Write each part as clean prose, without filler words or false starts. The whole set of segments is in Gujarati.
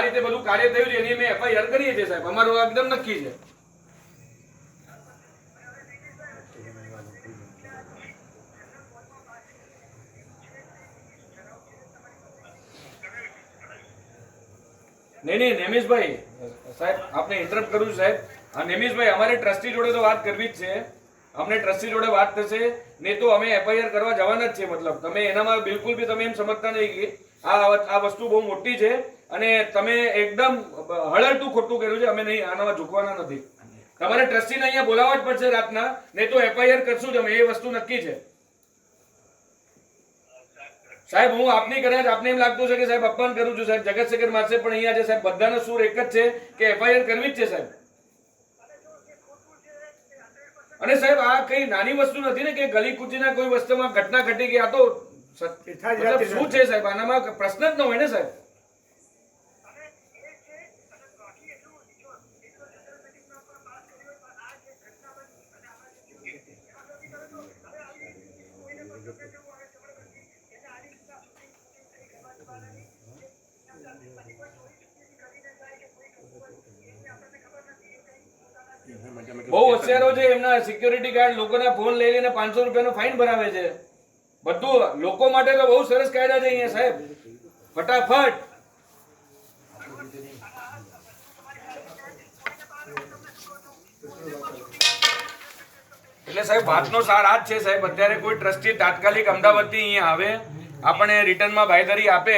રીતે બધું કાર્ય થયું છે એની અમે એફઆઈઆર કરીએ છીએ સાહેબ, અમારું એકદમ નક્કી છે. નહીં નેમિશભાઈ સાહેબ, આપને ઇન્ટરપ્ટ કરું છું સાહેબ. હા નેમિશભાઈ, અમારે ટ્રસ્ટી જોડે તો વાત કરવી જ છે, અમને ટ્રસ્ટી જોડે વાત થશે, નહીં તો અમે એફઆઈઆર કરવા જવાના જ છે. મતલબ તમે એનામાં બિલકુલ બી તમે એમ સમજતા નહીં કે આ વસ્તુ બહુ મોટી છે અને તમે એકદમ હળલતું ખોટું કર્યું છે. અમે નહીં આનામાં ઝૂકવાના નથી. તમારે ટ્રસ્ટીને અહીંયા બોલાવવા જ પડશે રાતના, નહીં તો એફઆઈઆર કરશું જ અમે, એ વસ્તુ નક્કી છે સાહેબ. હું આપની કદાચ આપને એમ લાગતું છે કે સાહેબ અપમાન કરું છું સાહેબ, જગતશેખર માસે પણ અહીંયા છે સાહેબ, બધાનો સૂર એક જ છે કે એફઆઈઆર કરવી જ છે સાહેબ. અને સાહેબ આ કઈ નાની વસ્તુ નથી ને કે ગલી કૂચીના કોઈ વસ્તુમાં ઘટના ઘટી ગઈ. આ તો શું છે સાહેબ, આનામાં પ્રશ્ન જ ન હોય ને સાહેબ. બહુ હોશિયારો છે, એમના સિક્યોરિટી ગાર્ડ લોકોના ફોન લઈ લઈને 500 રૂપિયાનો ફાઇન ભરાવે છે. બધું લોકો માટે તો બહુ સરસ કાયદા છે અહીંયા સાહેબ, ફટાફટ. એટલે સાહેબ વાતનો સાર આ જ છે સાહેબ, અત્યારે કોઈ ટ્રસ્ટી તાત્કાલિક અમદાવાદથી અહીંયા આવે, આપણે રિટર્નમાં બાંયધરી આપે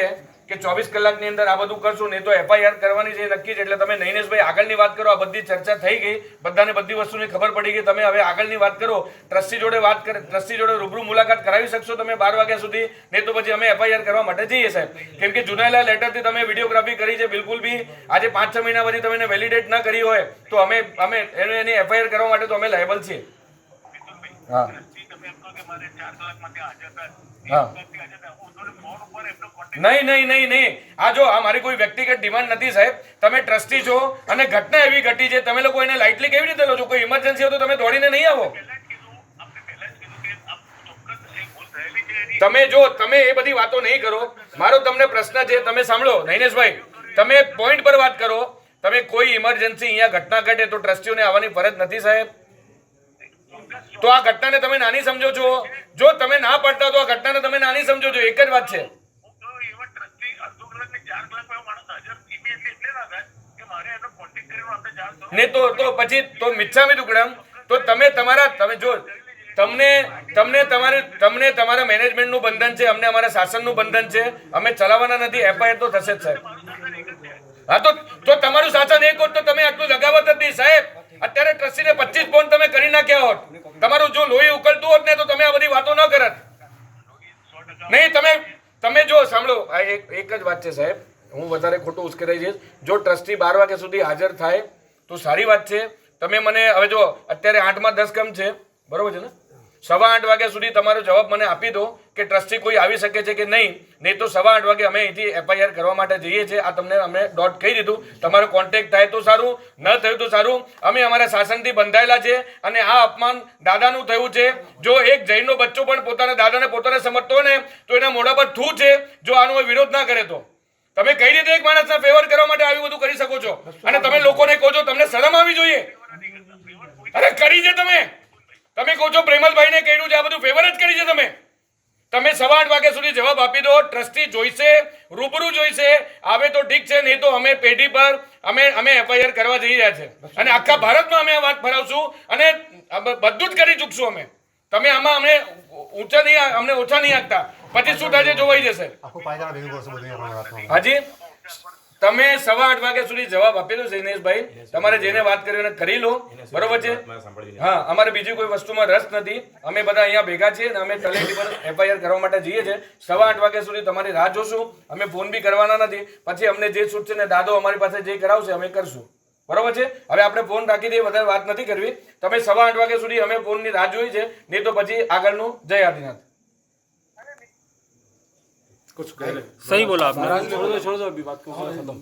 કે 24 કલાકની અંદર આ બધું કરશું, નહીં તો એફઆઈઆર કરવાની છે નક્કી છે. એટલે તમે નૈનેશભાઈ આગળની વાત કરો, આ બધી ચર્ચા થઈ ગઈ, બધાને બધી વસ્તુની ખબર પડી ગઈ. તમે હવે આગળની વાત કરો, ટ્રસ્ટી જોડે વાત કરે, ટ્રસ્ટી જોડે રૂબરૂ મુલાકાત કરાવી શકશો તમે 12 વાગ્યા સુધી, નહીં તો પછી અમે એફઆઈઆર કરવા માટે જઈએ સાહેબ. કેમ કે જુનાયેલા લેટરથી તમે વિડીયોગ્રાફી કરી છે, બિલકુલ બી આજે 5-6 મહિના પછી તમે એને વેલિડેટ ના કરી હોય તો અમે એની એફઆઈઆર કરવા માટે તો અમે લાયબલ છીએ. હા હા, નહીં. આ જો આ મારી કોઈ વ્યક્તિગત ડિમાન્ડ નથી સાહેબ, તમે ટ્રસ્ટી છો અને ઘટના એવી ઘટી છે, તમે લોકો એને લાઇટલી કેવી રીતે લો છો? કોઈ ઇમરજન્સી હોય તો તમે દોડીને નહીં આવો. તમે એ બધી વાતો નહીં કરો. મારો તમને પ્રશ્ન છે, તમે સાંભળો નૈનેશભાઈ, તમે પોઈન્ટ પર વાત કરો. તમે કોઈ ઇમરજન્સી અહીંયા ઘટના ઘટે તો ટ્રસ્ટીઓને આવવાની ફરજ નથી સાહેબ? તો આ ઘટનાને તમે નાની સમજો છો? જો તમે ના પડતા તો આ ઘટનાને તમે નાની સમજો છો, એક જ વાત છે. ને તો પછી તો મિચ્છામી દુક્કડમ, તો તમે જો તમને તમારા મેનેજમેન્ટનું બંધન છે, અમને અમારા શાસનનું બંધન છે, અમે ચલાવવાના નથી. એફઆઈઆર તો થશે જ સાહેબ. હા તો તમારું શાસન એક હોત તો તમે આટલું લગાવત જ નહીં સાહેબ. અત્યારે ટ્રસ્ટીને 25 ફોન તમે કરી નાખ્યા હોત. તમારું જો લોહી ઉકળતું હોત ને તો તમે આ બધી વાતો ન કરત. નહીં તમે જો સાંભળો, આ એક જ વાત છે સાહેબ, હું વધારે ખોટું ઉશ્કેરાઈ જઈશ. જો ટ્રસ્ટી 12 વાગ્યા સુધી હાજર થાય તો સારી વાત છે. તમે મને હવે જો અત્યારે 8માં 10 કેમ છે, બરોબર છે ને, 8:15 વાગ્યા સુધી તમારો જવાબ મને આપી દો કે ટ્રસ્ટી કોઈ આવી શકે છે કે નહીં તો 8:15 વાગે અમે અહીંથી એફઆઈઆર કરવા માટે જઈએ છીએ. આ તમને અમે ડોટ કહી દીધું. તમારો કોન્ટેક્ટ થાય તો સારું, ન થયું તો સારું. અમે અમારા શાસનથી બંધાયેલા છે અને આ અપમાન દાદાનું થયું છે. જો એક જૈનનો બચ્ચો પણ પોતાના દાદાને પોતાને સમજતો હોય ને તો એના મોઢા પર થૂ છે, જો આનો વિરોધ ના કરે તો. તમે કઈ રીતે એક માણસના ફેવર કરવા માટે આવી બધું કરી શકો છો? અને તમે લોકોને કહો છો તમને શરમ આવી જોઈએ? અરે કરી છે તમે કહો છો પ્રેમલભાઈને કહ્યું છે, આ બધું ફેવર જ કરી છે તમે. 8:15 વાગ્યા સુધી જવાબ આપી દો. ટ્રસ્ટી જોઈશે, રૂબરૂ જોઈશે, આવે તો ઠીક છે, નહીં તો અમે પેઢી પર અમે એફઆઈઆર કરવા જઈ રહ્યા છે અને આખા ભારતમાં અમે આ વાત ફેલાવશું અને બધું જ કરી ચૂકશું અમે. તમે આમાં અમને ઓછા નહીં આપતા, પછી શું થાય જોવાઈ જશે. હાજી, તમે 8:15 વાગ્યા સુધી જવાબ આપી દો શૈલેષભાઈ. તમારે જેને વાત કરી એને કરી લો, બરોબર છે? હા, અમારે બીજી કોઈ વસ્તુમાં રસ નથી. અમે બધા અહીંયા ભેગા છીએ અને અમે તલેટી પર એફઆઈઆર કરવા માટે જઈએ છીએ. 8:15 વાગ્યા સુધી તમારી રાહ જોશું. અમે ફોન બી કરવાના નથી. પછી અમને જે છૂટ છે ને દાદો અમારી પાસે જે કરાવશે અમે કરશું, બરોબર છે? હવે આપણે ફોન રાખી દઈએ, વધારે વાત નથી કરવી. તમે 8:15 વાગ્યા સુધી અમે ફોનની રાહ જોઈ છે, નહીં તો પછી આગળનું જય આદિનાથ. कुछ सही बोला आपने. छोड़ दो अभी बात को खत्म.